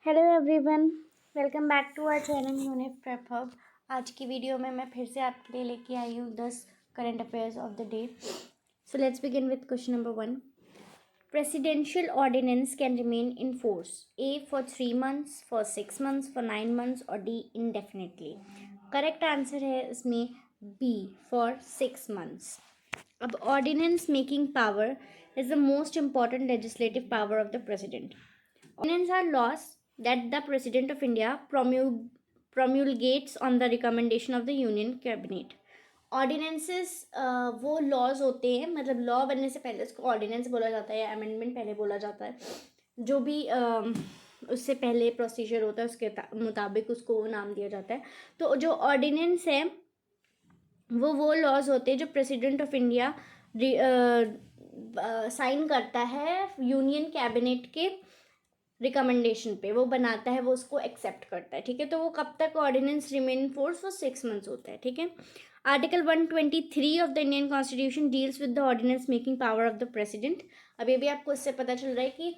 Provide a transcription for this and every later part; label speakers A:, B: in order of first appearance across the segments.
A: Hello everyone, welcome back to our channel Unif Prep Hub. आज की video में मैं फिर से आपके लिए लेके आई हूँ 10 current affairs of the day. So let's begin with question number 1। Presidential ordinance can remain in force a for 3 months, for 6 months, for 9 months और डी इंडेफिनेटली। करेक्ट आंसर है इसमें बी फॉर 6 months। अब ordinance making power is the most important legislative power of the president. Ordinances are laws that the President of India promulgates on the recommendation of the Union Cabinet. Ordinances वो laws होते हैं, मतलब law बनने से पहले उसको ordinance बोला जाता है या amendment पहले बोला जाता है। जो भी उससे पहले प्रोसीजर होता है उसके मुताबिक उसको वो नाम दिया जाता है। तो जो ऑर्डिनेंस है वो लॉज होते हैं जो प्रेसिडेंट ऑफ इंडिया साइन करता है यूनियन कैबिनेट के रिकमेंडेशन पे, वो बनाता है, वो उसको एक्सेप्ट करता है। ठीक है, तो वो कब तक ऑर्डिनेंस रिमेन फोर्स, वो 6 months होता है। ठीक है, article 123 of the Indian constitution deals with the ordinance making power of the president. अभी भी आपको इससे पता चल रहा है कि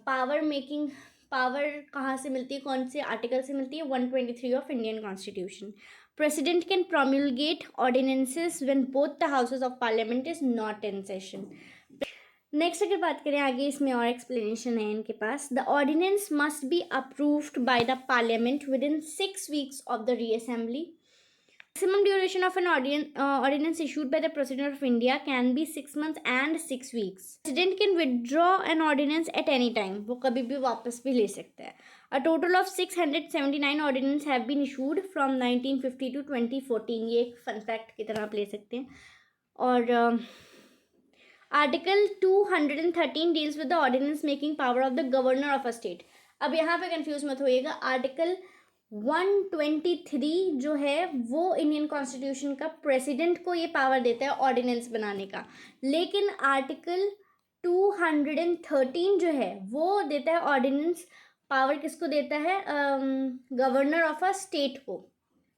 A: पावर मेकिंग पावर कहाँ से मिलती है, कौन से आर्टिकल से मिलती है, 123 of Indian constitution. President can promulgate ordinances when both the houses of parliament is not in session. Next अगर बात करें आगे, इसमें और एक्सप्लेनेशन है इनके पास। The ordinance must be approved by the parliament within 6 weeks of the reassembly. Maximum duration of an ordinance issued by the President of India can be 6 months and 6 weeks. President can withdraw an ordinance at any time. वो कभी भी वापस भी ले सकता है। A total of 679 ordinances have been issued from 1950 to 2014. ये एक फन फैक्ट की तरह आप ले सकते हैं। और article 213 deals with the ordinance making power of the governor of a state. अब यहाँ पे कंफ्यूज मत होइएगा, आर्टिकल 123 जो है वो इंडियन कॉन्स्टिट्यूशन का प्रेसिडेंट को ये पावर देता है ऑर्डिनेंस बनाने का, लेकिन आर्टिकल 213 जो है वो देता है ऑर्डिनेंस पावर, किसको देता है, गवर्नर ऑफ अ स्टेट को,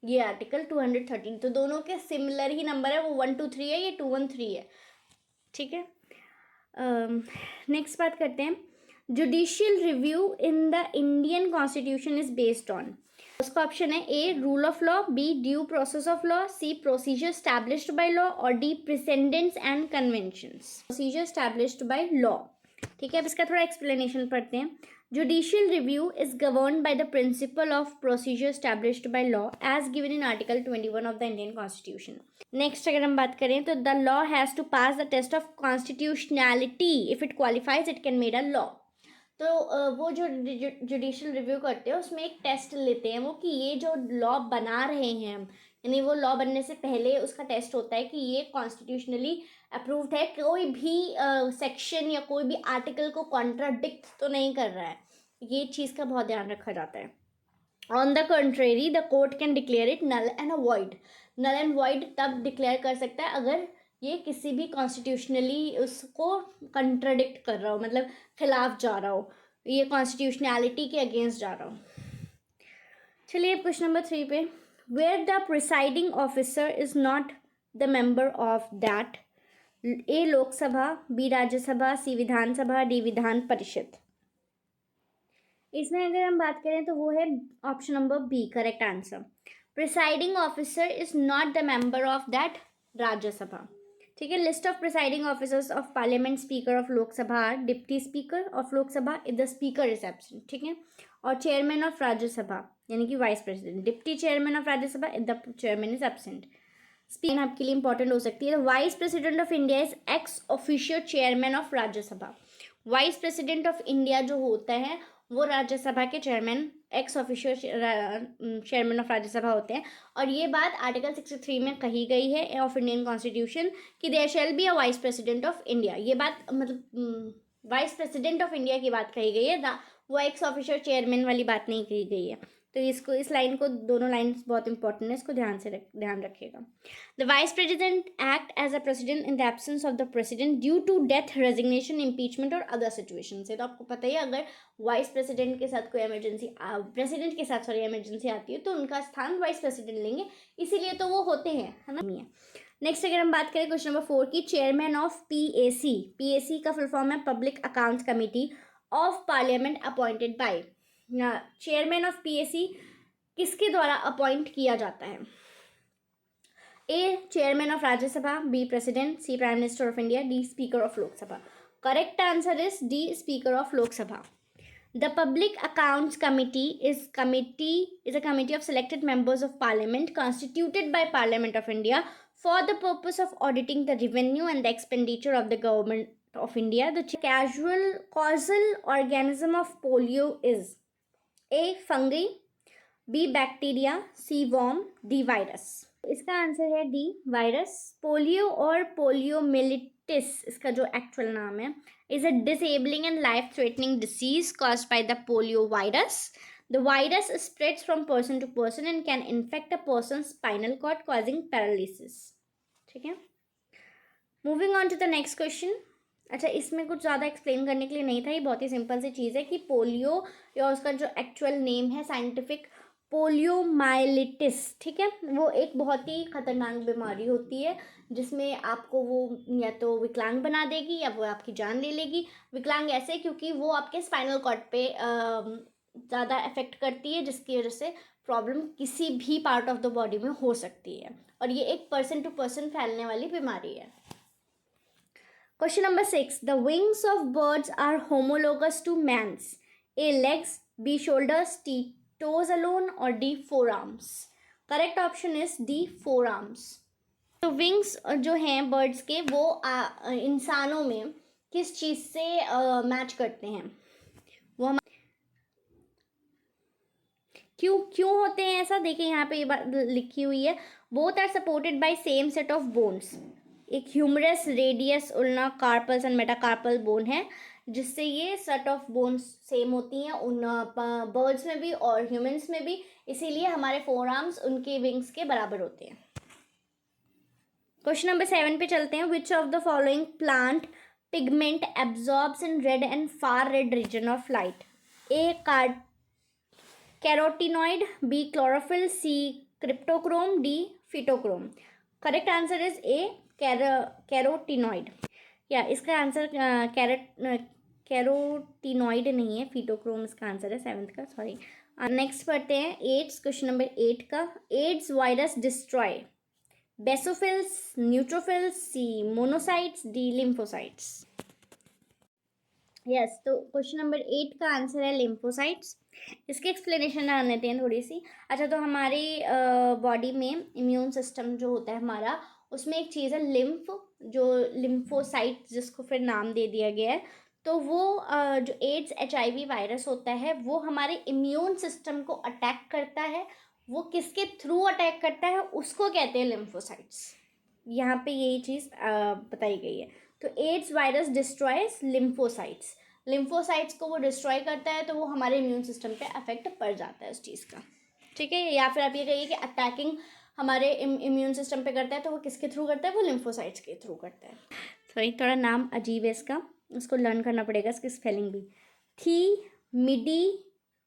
A: ये आर्टिकल 213। तो दोनों के सिमिलर ही नंबर है, वो 123 है, ये 213 है। ठीक है, नेक्स्ट बात करते हैं। Judicial review in the Indian constitution is based on. उसका ऑप्शन है A rule of law, B due process of law, C procedure established by law और D presidents and conventions. Procedure established by law. ठीक है, अब इसका थोड़ा explanation पढ़ते हैं। Judicial review is governed by the principle of procedure established by law as given in Article 21 of the Indian Constitution. Next अगर हम बात करें तो the law has to pass the test of constitutionality. If it qualifies, it can made a law. तो वो जो judicial review करते हैं उसमें एक टेस्ट लेते हैं वो, कि ये जो लॉ बना रहे हैं हम, यानी वो लॉ बनने से पहले उसका टेस्ट होता है कि ये कॉन्स्टिट्यूशनली अप्रूव्ड है, कोई भी सेक्शन या कोई भी आर्टिकल को कॉन्ट्राडिक्ट तो नहीं कर रहा है। ये चीज़ का बहुत ध्यान रखा जाता है। On the contrary the court can declare it null and void. Null and void तब डिक्लेयर कर सकता है अगर ये किसी भी कॉन्स्टिट्यूशनली उसको कंट्राडिक्ट कर रहा हो, मतलब खिलाफ जा रहा हो, ये कॉन्स्टिट्यूशनैलिटी के अगेंस्ट जा रहा हो। चलिए अब क्वेश्चन नंबर 3 पे। Where the presiding officer is not the member of that. A Lok Sabha, B Rajya Sabha, C Vidhan Sabha, D Vidhan Parishad. इसमें अगर हम बात करें तो वो है option number B correct answer. Presiding officer is not the member of that Rajya Sabha. ठीक है, list of presiding officers of parliament, speaker of Lok Sabha, deputy speaker of Lok Sabha if the speaker is absent. ठीक है, और चेयरमैन ऑफ राज्यसभा यानी कि vice president, deputy chairman of Rajya Sabha if the chairman is absent. Speaker आपके लिए important हो सकती है। Vice president of India is x official chairman of Rajya Sabha. Vice president of India जो होता है वो राज्यसभा के chairman, x official chairman of Rajya Sabha होते हैं। और ये बात आर्टिकल 63 में कही गई है ऑफ इंडियन कॉन्स्टिट्यूशन कि there shall be a vice president of India. ये बात मतलब वाइस प्रेसिडेंट ऑफ इंडिया की बात कही गई है, वो एक्स ऑफिशियल चेयरमैन वाली बात नहीं कही गई है। तो इसको, इस लाइन को, दोनों लाइन्स बहुत इंपॉर्टेंट है, इसको ध्यान रखिएगा। The vice president act as a president in the absence of the president due to death, resignation, impeachment और अदर सिचुएशन से। तो आपको पता ही है, अगर वाइस प्रेसिडेंट के साथ कोई इमरजेंसी, प्रेसिडेंट के साथ इमरजेंसी आती है तो उनका स्थान वाइस प्रेसिडेंट लेंगे, इसीलिए तो वो होते हैं, है ना। नेक्स्ट अगर हम बात करें क्वेश्चन नंबर 4 की, चेयरमैन ऑफ पीएसी का फुल फॉर्म है public accounts committee of parliament appointed by. Chairman of PAC किसके द्वारा अपॉइंट किया जाता है? A chairman of Rajya Sabha, B president, C prime minister of India, D speaker of Lok Sabha. Correct answer is D speaker of Lok Sabha. The Public Accounts Committee is a committee of selected members of Parliament constituted by Parliament of India for the purpose of auditing the revenue and the expenditure of the government of India. The causal organism of polio is A. Fungi, B. Bacteria, C. Worm, D. Virus. इसका answer है D virus. Polio और पोलियोमिलिटिस इसका जो actual नाम है is a disabling and life-threatening disease caused by the polio virus. The virus spreads from person to person and can infect a person's spinal cord causing paralysis. ठीक है. Moving on to the next question. अच्छा, इसमें कुछ ज़्यादा explain करने के लिए नहीं था, ये बहुत ही सिंपल सी चीज़ है कि पोलियो या उसका जो एक्चुअल नेम है साइंटिफिक पोलियोमाइलिटिस, ठीक है, वो एक बहुत ही खतरनाक बीमारी होती है जिसमें आपको वो या तो विकलांग बना देगी या वो आपकी जान ले लेगी. विकलांग ऐसे क्योंकि वो आपके स्पाइनल कॉर्ड पे ज़्यादा इफेक्ट करती है, जिसकी वजह से प्रॉब्लम किसी भी पार्ट ऑफ द बॉडी में हो सकती है और ये एक पर्सन टू पर्सन फैलने वाली बीमारी है. Question number 6. The wings of birds are homologous to man's. A legs, B shoulders, T toes alone, or D forearms. Correct option is D forearms. तो विंग्स जो हैं बर्ड्स के वो इंसानों में किस चीज़ से मैच करते हैं? वो हम क्यों होते हैं ऐसा? देखिए यहाँ पे ये बात लिखी हुई है. Both are supported by same set of bones. एक humerus, radius, ulna, carpals and metacarpal bone है जिससे ये सेट ऑफ बोन्स सेम होती हैं उन बर्ड्स में भी और ह्यूमंस में भी, इसीलिए हमारे फोर आर्म्स उनके विंग्स के बराबर होते हैं. क्वेश्चन नंबर 7 पे चलते हैं. Which of the following plant pigment absorbs in red and far red region of light? A carotenoid, B chlorophyll, C cryptochrome, D phytochrome. Correct answer is A carotenoid. या इसका answer carotenoid नहीं है, फिटोक्रोम इसका answer है 7th का. Sorry. Next पढ़ते हैं ads. Question number 8 का. AIDS virus destroy basophils, neutrophils, C monocytes, D lymphocytes. Yes, तो क्वेश्चन नंबर 8 का आंसर है लिम्फोसाइट्स. इसकी एक्सप्लेनेशन जान लेते हैं थोड़ी सी. अच्छा, तो हमारी बॉडी में इम्यून सिस्टम जो होता है हमारा, उसमें एक चीज़ है लिम्फ, जो लिम्फोसाइट जिसको फिर नाम दे दिया गया है. तो वो जो एड्स HIV वायरस होता है वो हमारे इम्यून सिस्टम को अटैक करता है. वो किसके थ्रू अटैक करता है उसको कहते हैं लिम्फोसाइट्स. यहाँ पे यही चीज़ बताई गई है. तो AIDS virus destroys lymphocytes. Lymphocytes को वो डिस्ट्रॉय करता है तो वो हमारे इम्यून सिस्टम पे अफेक्ट पड़ जाता है उस चीज़ का. ठीक है. या फिर आप ये कहिए कि अटैकिंग हमारे इम्यून सिस्टम पे करता है तो वो किसके थ्रू करता है? वो लिम्फोसाइट्स के थ्रू करता है. सॉरी, थोड़ा नाम अजीब है इसका, उसको लर्न करना पड़ेगा, इसकी स्पेलिंग भी.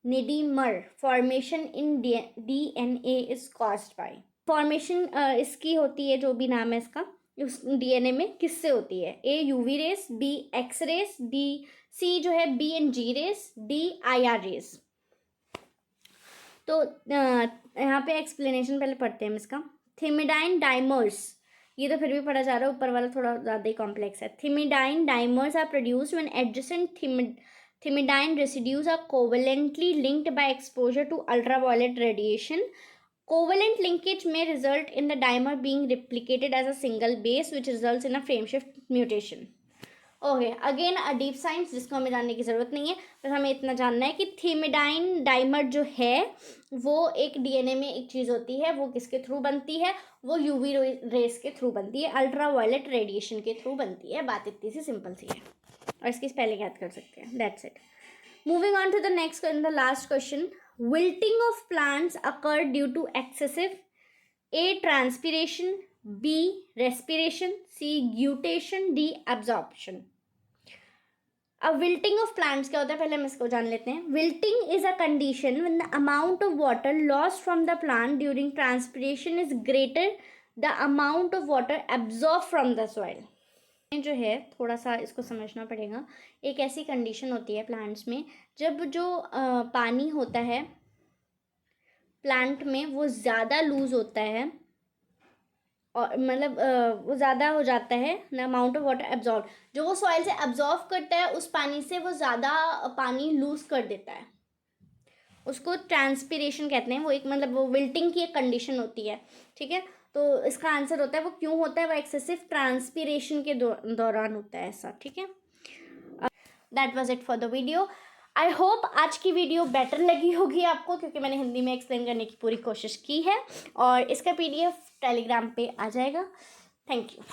A: निडीमर formation in DNA is caused by. Formation इसकी होती है, जो भी नाम है इसका, उस DNA में किससे होती है? A UV rays, B X rays, D C जो है B and G rays, D IR rays. तो यहाँ पे एक्सप्लेनेशन पहले पढ़ते हैं हम इसका. थिमिडाइन डाइमर्स, ये तो फिर भी पढ़ा जा रहा है, ऊपर वाला थोड़ा ज़्यादा ही कॉम्प्लेक्स है. Thymidine dimers are produced when adjacent thymidine residues are covalently linked by exposure to ultraviolet radiation. Covalent linkage may result in the dimer being replicated as a single base, which results in a frameshift mutation. Okay, again a deep science जिसको हमें जानने की ज़रूरत नहीं है, बस हमें इतना जानना है कि थिमिडाइन डाइमर जो है वो एक DNA में एक चीज़ होती है. वो किसके थ्रू बनती है? वो UV रेस के थ्रू बनती है, अल्ट्रावायलेट रेडिएशन के थ्रू बनती है. बात इतनी सी सिंपल सी है और इसकी स्पेलिंग याद कर सकते हैं. That's it. Moving on to the next and the last question. Wilting of plants occur due to excessive A transpiration, B respiration, C guttation, D absorption. अब विल्टिंग ऑफ प्लांट्स क्या होता है पहले हम इसको जान लेते हैं. Wilting is a condition when the amount of water lost from the plant during transpiration is greater the amount of water absorb from the soil. जो है थोड़ा सा इसको समझना पड़ेगा. एक ऐसी कंडीशन होती है प्लांट्स में जब जो पानी होता है प्लांट में वो ज़्यादा लूज़ होता है, और मतलब वो ज़्यादा हो जाता है न अमाउंट ऑफ वाटर एब्जॉर्ब, जो वो सॉइल से एब्जॉर्ब करता है उस पानी से वो ज़्यादा पानी लूज़ कर देता है, उसको ट्रांसपीरेशन कहते हैं। वो एक मतलब वो विल्टिंग की एक कंडीशन होती है, ठीक है। तो इसका आंसर होता है वो क्यों होता है, वो एक्सेसिव ट्रांसपीरेशन के दौरान होता है ऐसा, ठीक है। That was it for the video. I hope आज की वीडियो बेटर लगी होगी आपको, क्योंकि मैंने हिंदी में एक्सप्लेन करने की पूरी कोशिश की है, और इसका PDF टेलीग्राम पे आ जाएगा। Thank you.